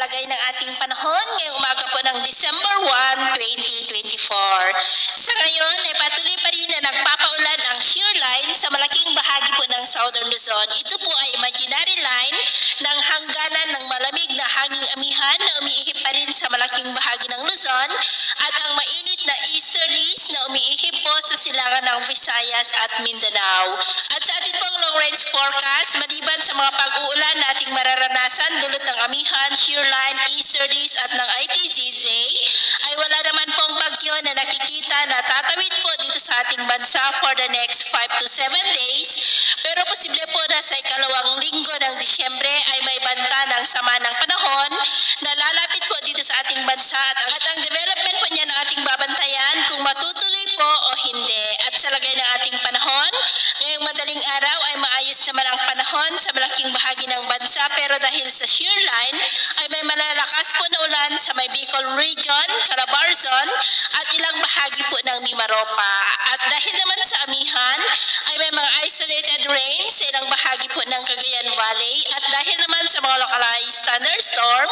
lagay ng ating panahon ngayong umaga po ng December 1, 2024. Sa ngayon ay patuloy pa rin na nagpapaulan ang shear line sa malaking bahagi po ng Southern Luzon. Ito po ay imaginary line ng hangganan ng malamig na hanging amihan na umiihip pa rin sa malaking bahagi ng Luzon at ang mainit na easterlies na umiihip po sa silangan ng Visayas at Mindanao. At sa ating pong long range forecast, maliban sa mga pag-uulan na ating mararanasan dulot ng amihan, shear line, easterlies at ng ITZZ, ay wala naman pong bagyo na nakikita na tatawid po dito sa ating bansa for the next 5 to 7 days. Pero posible po na sa ikalawang linggo ng Disyembre ay may banta ng sama ng panahon na lalapit po dito sa ating bansa at ang development po niya na ating babantayan kung matutuloy po o hindi. At sa lagay ng ating panahon, ngayong madaling araw ay maayos naman ang panahon sa malaking bahagi ng bansa, pero dahil sa shear line ay may malalakas po na ulan sa may Bicol Region, Calabarzon at ilang bahagi po ng Mimaropa. At dahil naman sa amihan ay may mga isolated rain sa ilang bahagi po ng Cagayan Valley, at dahil naman sa mga localized thunderstorm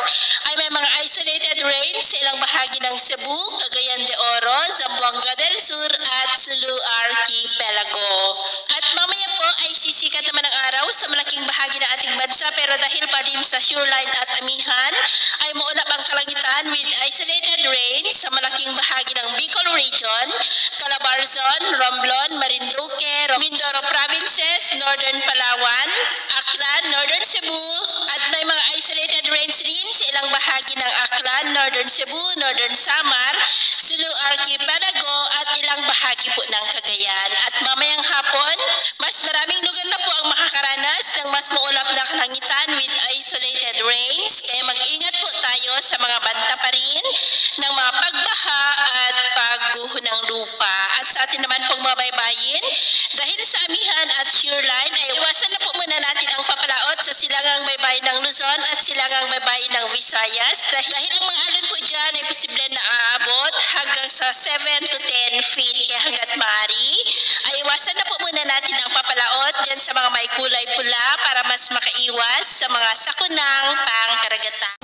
ay may mga isolated rain sa ilang bahagi ng Cebu, Cagayan de Oro, Zamboanga del Sur at Sulu Archipelago. At mamaya po ay sisikat naman ang araw sa malaking bahagi ng ating bansa, pero dahil pa din sa shear line at amihan ay maulap ang kalangitan with isolated rain sa malaking bahagi ng Bicol Region, Calabarzon, Romblon, Marinduque, Mindoro Provinces, Northern Palawan, Aklan, Northern Cebu, at may mga isolated rains rin sa ilang bahagi ng Aklan, Northern Cebu, Northern Samar, Sulu Archipelago at ilang bahagi po ng Cagayan. At mamayang hapon, mas maraming lugar na po ang makakaranas ng mas maulap na kalangitan with isolated rains, kaya mag-ingat po tayo sa mga banta pa rin ng mga pagbaha at pagguho ng lupa. At sa atin naman pong mga baybayin, dahil sa amihan at shear line ay iwasan na po muna natin ang papalaot sa silangang baybayin ng Luzon at silangang baybayin ng Visayas, dahil ang mga alon po dyan ay posible na aabot hanggang sa 7 to 10 feet, kaya hanggat maaari ay iwasan na po muna natin ang papalaot dyan sa mga may kulay pula para mas makaiwas sa mga sakunang pangkaragatan.